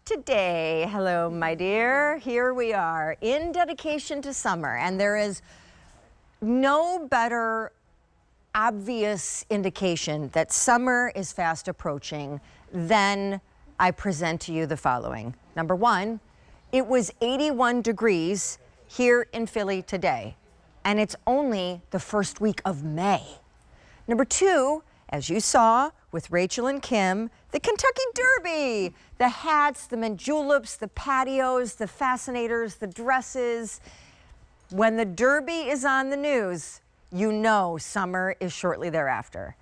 today. Hello, my dear. Here we are in dedication to summer, and there is no better obvious indication that summer is fast approaching than I present to you the following. Number one, it was 81 degrees here in Philly today, and it's only the first week of May. Number two, as you saw with Rachel and Kim, the Kentucky Derby, the hats, the mint juleps, the patios, the fascinators, the dresses. When the Derby is on the news, you know summer is shortly thereafter.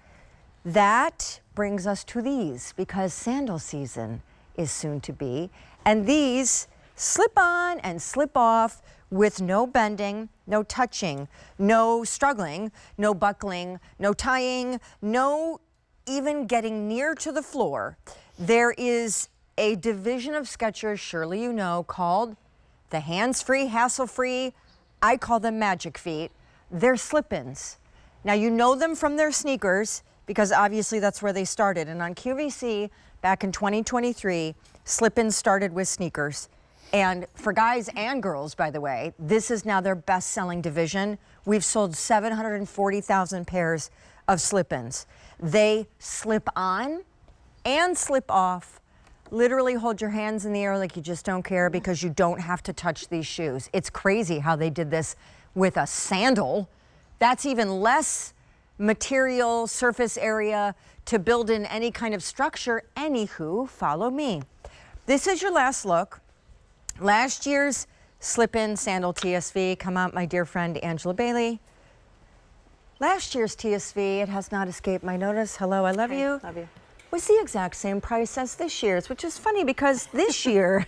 That brings us to these, because sandal season is soon to be, and these slip on and slip off with no bending, no touching, no struggling, no buckling, no tying, no even getting near to the floor. There is a division of Skechers, surely you know, called the hands-free, hassle-free, I call them magic feet. They're slip-ins. Now you know them from their sneakers because obviously that's where they started. And on QVC back in 2023, slip-ins started with sneakers. And for guys and girls, by the way, this is now their best-selling division. We've sold 740,000 pairs of slip-ins. They slip on and slip off. Literally hold your hands in the air like you just don't care because you don't have to touch these shoes. It's crazy how they did this with a sandal. That's even less material, surface area to build in any kind of structure. Anywho, follow me. This is your last look. Last year's slip-in sandal TSV. Come out, my dear friend Angela Bailey. Last year's TSV, it has not escaped my notice. Hello, I love you. Love you. Was the exact same price as this year's, which is funny because this year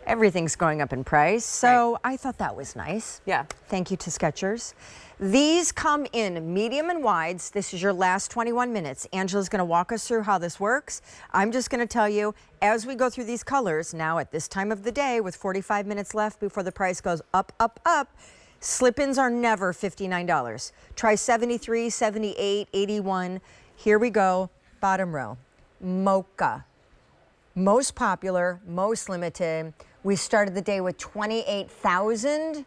everything's going up in price. So right. I thought that was nice. Yeah. Thank you to Skechers. These come in medium and wides. This is your last 21 minutes. Angela's going to walk us through how this works. I'm just going to tell you as we go through these colors now at this time of the day with 45 minutes left before the price goes up, up, up. Slip-ins are never $59. Try 73, 78, 81. Here we go. Bottom row. Mocha. Most popular, most limited. We started the day with 28,000.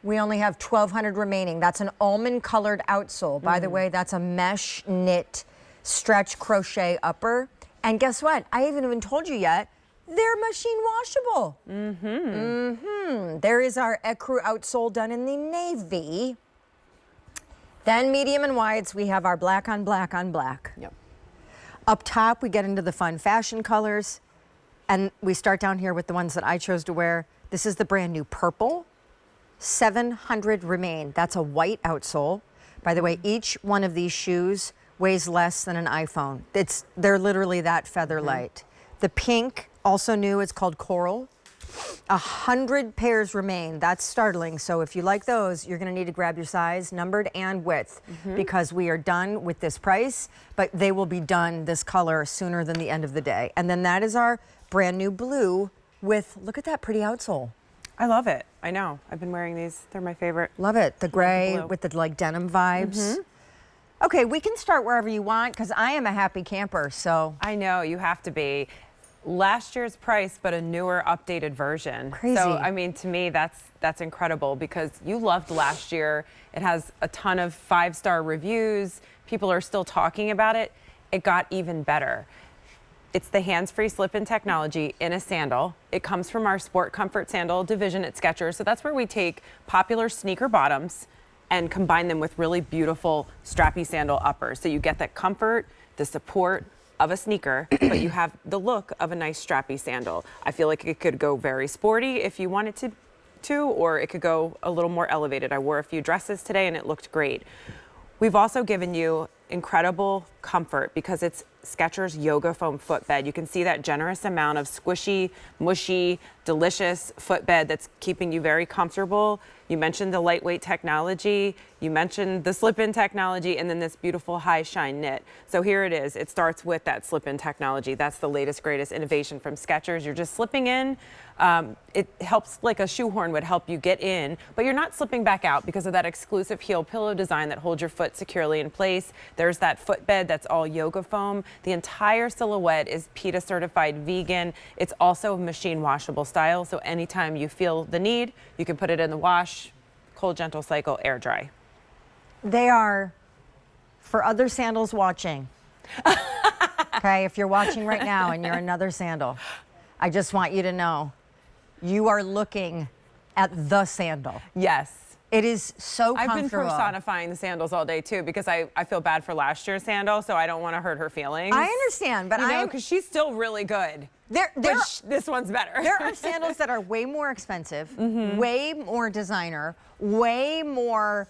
We only have 1,200 remaining. That's an almond colored outsole. By the way, that's a mesh knit stretch crochet upper. And guess what? I haven't even told you yet. They're machine washable. There is our ecru outsole done in the navy. Then medium and wides, we have our black on black on black. Yep. Up top, we get into the fun fashion colors. And we start down here with the ones that I chose to wear. This is the brand new purple. 700 remain. That's a white outsole. By the way, each one of these shoes weighs less than an iPhone. They're literally that feather light. The pink, also new, it's called Coral. 100 pairs remain. That's startling. So if you like those, you're going to need to grab your size, numbered and width, because we are done with this price, but they will be done this color sooner than the end of the day. And then that is our brand new blue with, look at that pretty outsole. I love it. I know. I've been wearing these. They're my favorite. Love it. The gray with the like denim vibes. Okay, we can start wherever you want because I am a happy camper, so. I know, you have to be. Last year's price, but a newer, updated version. Crazy. So, I mean, to me, that's incredible because you loved last year. It has a ton of 5-star reviews. People are still talking about it. It got even better. It's the hands-free slip-in technology in a sandal. It comes from our sport comfort sandal division at Skechers. So that's where we take popular sneaker bottoms and combine them with really beautiful strappy sandal uppers. So you get that comfort, the support of a sneaker, but you have the look of a nice strappy sandal. I feel like it could go very sporty if you wanted to, or it could go a little more elevated. I wore a few dresses today and it looked great. We've also given you incredible comfort because it's Skechers Yoga Foam footbed. You can see that generous amount of squishy, mushy, delicious footbed that's keeping you very comfortable. You mentioned the lightweight technology, you mentioned the slip-in technology, and then this beautiful high shine knit. So here it is. It starts with that slip-in technology. That's the latest, greatest innovation from Skechers. You're just slipping in. It helps like a shoehorn would help you get in, but you're not slipping back out because of that exclusive heel pillow design that holds your foot securely in place. There's that footbed that's all yoga foam. The entire silhouette is PETA certified vegan. It's also machine washable style, so anytime you feel the need, you can put it in the wash, cold, gentle cycle, air dry. They are, for other sandals watching, okay, if you're watching right now and you're another sandal, I just want you to know you are looking at the sandal. Yes. It is so comfortable. I've been personifying the sandals all day too because I feel bad for last year's sandal, so I don't want to hurt her feelings. I understand, but because she's still really good. This one's better. There are sandals that are way more expensive, way more designer, way more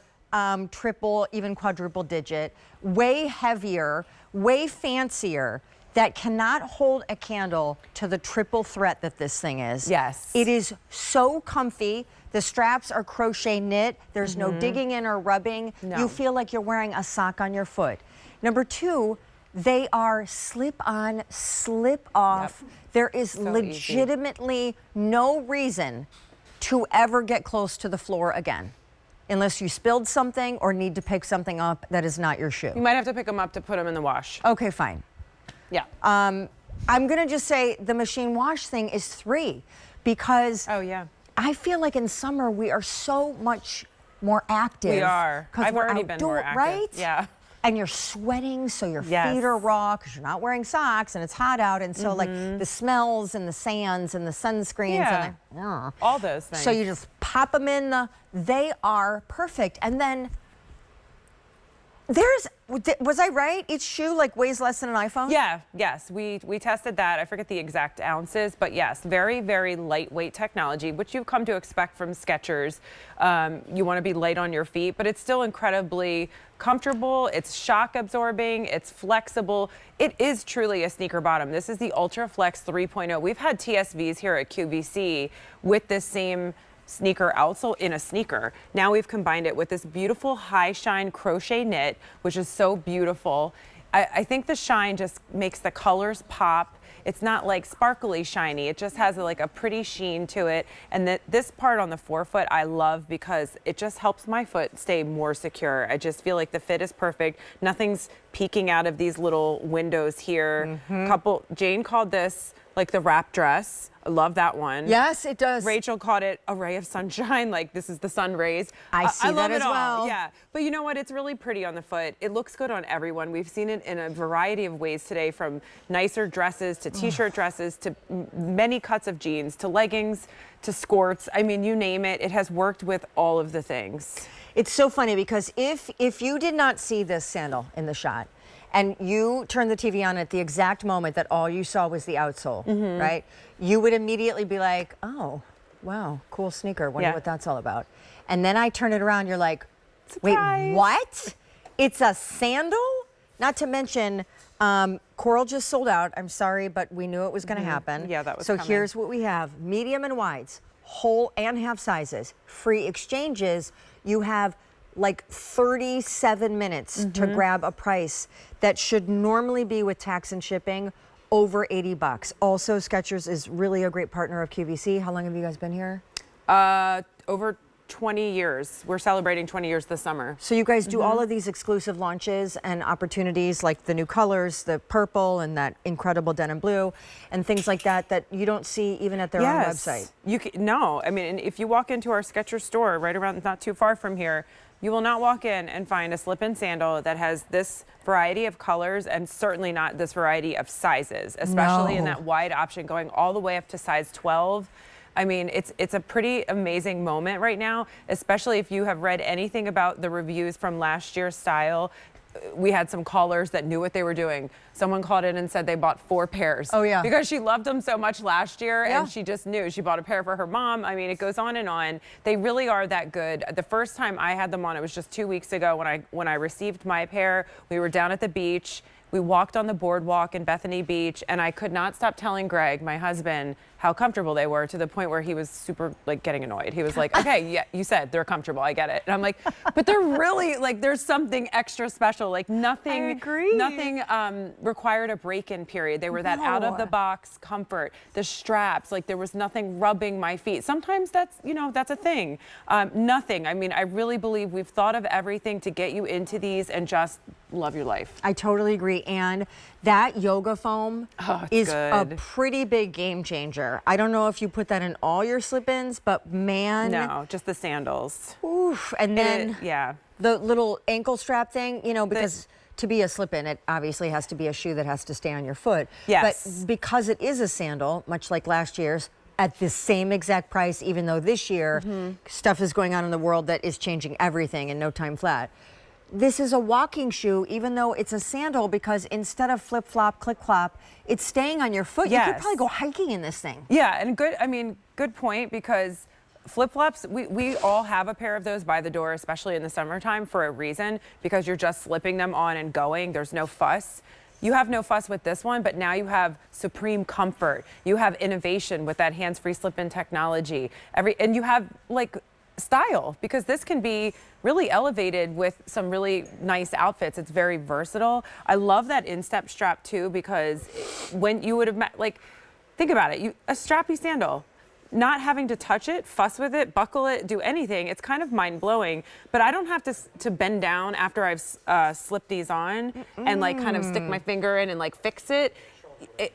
triple, even quadruple digit, way heavier, way fancier, that cannot hold a candle to the triple threat that this thing is. Yes. It is so comfy. The straps are crochet knit. There's no digging in or rubbing. No. You feel like you're wearing a sock on your foot. Number two, they are slip on, slip off. Yep. There is So legitimately no reason to ever get close to the floor again, unless you spilled something or need to pick something up that is not your shoe. You might have to pick them up to put them in the wash. Okay, fine. Yeah. I'm gonna just say the machine wash thing is 3 because Oh yeah. I feel like in summer we are so much more active. We are. 'Cause I've we're already been more active. right? Yeah. And you're sweating, so your Yes. feet are raw because you're not wearing socks and it's hot out, and so like the smells and the sands and the sunscreens and all those things. so you just pop them in they are perfect. And then was I right? Each shoe like weighs less than an iPhone? Yeah, yes, we tested that. I forget the exact ounces, but yes, very, very lightweight technology, which you've come to expect from Skechers. You want to be light on your feet, but it's still incredibly comfortable. It's shock absorbing. It's flexible. It is truly a sneaker bottom. This is the Ultra Flex 3.0. We've had TSVs here at QVC with this same sneaker outsole in a sneaker. Now we've combined it with this beautiful high shine crochet knit, which is so beautiful. I think the shine just makes the colors pop. It's not like sparkly shiny. It just has like a pretty sheen to it. And this part on the forefoot I love because it just helps my foot stay more secure. I just feel like the fit is perfect. Nothing's peeking out of these little windows here. Jane called this like the wrap dress. I love that one. Yes, it does. Rachel called it a ray of sunshine, like this is the sun rays. I see love that it as all. well. Yeah, but you know what? It's really pretty on the foot. It looks good on everyone. We've seen it in a variety of ways today, from nicer dresses to t-shirt dresses to many cuts of jeans to leggings to skirts. I mean, you name it. It has worked with all of the things. It's so funny because if you did not see this sandal in the shot, and you turned the TV on at the exact moment that all you saw was the outsole, right? You would immediately be like, oh, wow, cool sneaker. Wonder what that's all about. And then I turn it around, you're like, Surprise. wait, what? It's a sandal? Not to mention, Coral just sold out. I'm sorry, but we knew it was gonna happen. Yeah, that was So coming. here's what we have: medium and wides, whole and half sizes, free exchanges. You have like 37 minutes to grab a price that should normally be, with tax and shipping, over $80. Also, Skechers is really a great partner of QVC. How long have you guys been here? Over 20 years. We're celebrating 20 years this summer. So you guys do all of these exclusive launches and opportunities, like the new colors, the purple and that incredible denim blue, and things like that that you don't see even at their own website. No, I mean, if you walk into our Skechers store right around, not too far from here, you will not walk in and find a slip-in sandal that has this variety of colors, and certainly not this variety of sizes, especially in that wide option going all the way up to size 12. I mean, it's a pretty amazing moment right now, especially if you have read anything about the reviews from last year's style. We had some callers that knew what they were doing. Someone called in and said they bought 4 pairs. Oh, yeah. Because she loved them so much last year, Yeah. and she just knew. She bought a pair for her mom. I mean, it goes on and on. They really are that good. The first time I had them on, it was just 2 weeks ago when I received my pair. We were down at the beach. We walked on the boardwalk in Bethany Beach, and I could not stop telling Greg, my husband, how comfortable they were, to the point where he was super like getting annoyed. He was like, okay, yeah, you said they're comfortable, I get it. And I'm like, but they're really like, there's something extra special. Like nothing, I agree. nothing required a break-in period. They were that out of the box comfort. The straps, like there was nothing rubbing my feet. Sometimes that's, you know, that's a thing. Nothing. I mean, I really believe we've thought of everything to get you into these and just love your life. I totally agree. And that yoga foam is a pretty big game changer. I don't know if you put that in all your slip-ins, but man. No, just the sandals. Oof. And then the little ankle strap thing, you know, because to be a slip-in, it obviously has to be a shoe that has to stay on your foot. Yes. But because it is a sandal, much like last year's, at the same exact price, even though this year stuff is going on in the world that is changing everything in no time flat. This is a walking shoe, even though it's a sandal, because instead of flip-flop, click-clop, it's staying on your foot. Yes. You could probably go hiking in this thing. Yeah, and good point, because flip-flops, we all have a pair of those by the door, especially in the summertime, for a reason, because you're just slipping them on and going. There's no fuss. You have no fuss with this one, but now you have supreme comfort. You have innovation with that hands-free slip-in technology. And you have like style, because this can be really elevated with some really nice outfits. It's very versatile. I love that instep strap too, because when you would have like, think about it, a strappy sandal, not having to touch it, fuss with it, buckle it, do anything. It's kind of mind-blowing, but I don't have to bend down after I've slipped these on and like kind of stick my finger in and like fix it.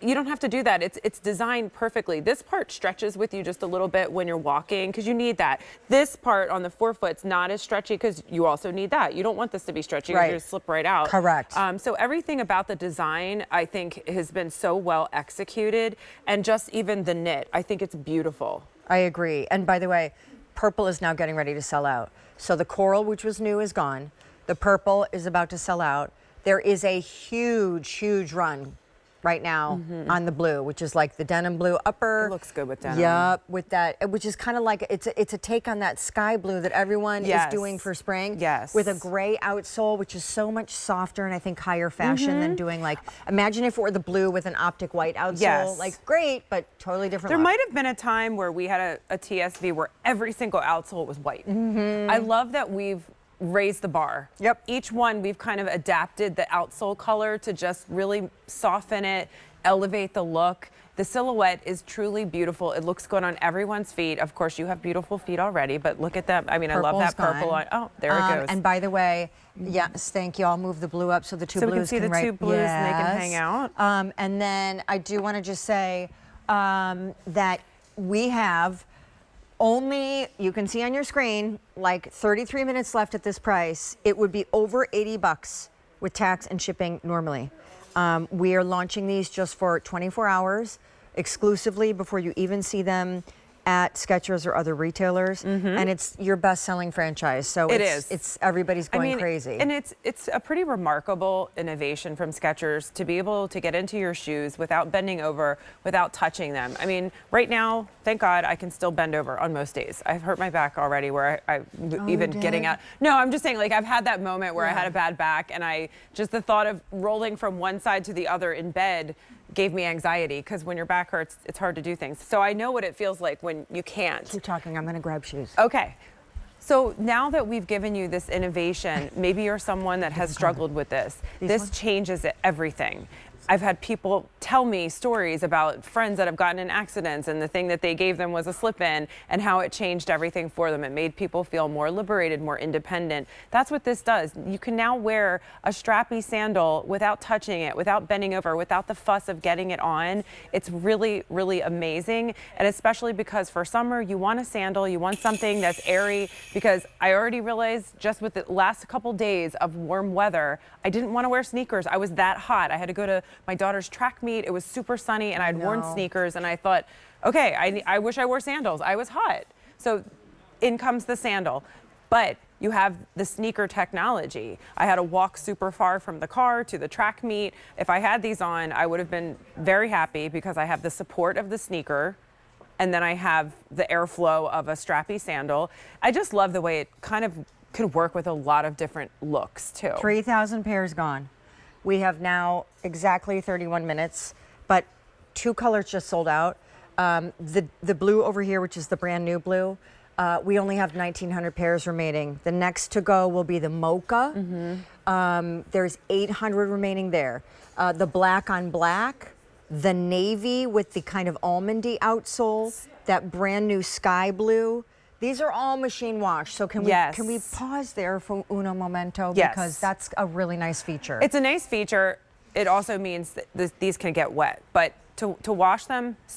You don't have to do that. It's designed perfectly. This part stretches with you just a little bit when you're walking, because you need that. This part on the forefoot's not as stretchy, because you also need that. You don't want this to be stretchy, because you slip right out. Correct. So everything about the design, I think, has been so well executed, and just even the knit, I think it's beautiful. I agree. And by the way, purple is now getting ready to sell out. So the coral, which was new, is gone. The purple is about to sell out. There is a huge, huge run right now on the blue, which is like the denim blue upper. It looks good with denim. Yep, with that, which is kind of like, it's a take on that sky blue that everyone is doing for spring. Yes. With a gray outsole, which is so much softer and I think higher fashion than doing like, imagine if it were the blue with an optic white outsole. Yes. Like great, but totally different There look. might have been a time where we had a TSV where every single outsole was white. I love that we've raised the bar. Yep. Each one we've kind of adapted the outsole color to just really soften it, elevate the look. The silhouette is truly beautiful. It looks good on everyone's feet. Of course, you have beautiful feet already, but look at them. I mean, I love that purple on. Oh, there it goes. And by the way, yes, thank you. I'll move the blue up so the two blues we can see the two blues and they can hang out. And then I do want to just say that we have only, you can see on your screen, like 33 minutes left at this price. It would be over $80 with tax and shipping normally. We are launching these just for 24 hours exclusively before you even see them at Skechers or other retailers, and it's your best-selling franchise. So it's everybody's going crazy. And it's a pretty remarkable innovation from Skechers to be able to get into your shoes without bending over, without touching them. I mean, right now, thank God, I can still bend over on most days. I've hurt my back already, where I even getting out. No, I'm just saying, like, I've had that moment where I had a bad back, and just the thought of rolling from one side to the other in bed gave me anxiety, because when your back hurts, it's hard to do things. So I know what it feels like when you can't. Keep talking, I'm gonna grab shoes. Okay. So now that we've given you this innovation, maybe you're someone that has struggled with this. This changes everything. I've had people tell me stories about friends that have gotten in accidents, and the thing that they gave them was a slip-in, and how it changed everything for them. It made people feel more liberated, more independent. That's what this does. You can now wear a strappy sandal without touching it, without bending over, without the fuss of getting it on. It's really, really amazing. And especially because for summer, you want a sandal, you want something that's airy, because I already realized just with the last couple days of warm weather, I didn't want to wear sneakers. I was that hot. I had to go to my daughter's track meet. It was super sunny, and I'd worn sneakers, and I thought, okay, I wish I wore sandals. I was hot. So in comes the sandal. But you have the sneaker technology. I had to walk super far from the car to the track meet. If I had these on, I would have been very happy, because I have the support of the sneaker, and then I have the airflow of a strappy sandal. I just love the way it kind of could work with a lot of different looks too. 3,000 pairs gone. We have now exactly 31 minutes, but 2 colors just sold out. The blue over here, which is the brand new blue, we only have 1,900 pairs remaining. The next to go will be the mocha. There's 800 remaining there. The black on black, the navy with the kind of almondy outsole, that brand new sky blue, These are all machine wash. So can we Yes. can we pause there for uno momento? Yes. Because that's a really nice feature. It's a nice feature. It also means that these can get wet, but to wash them,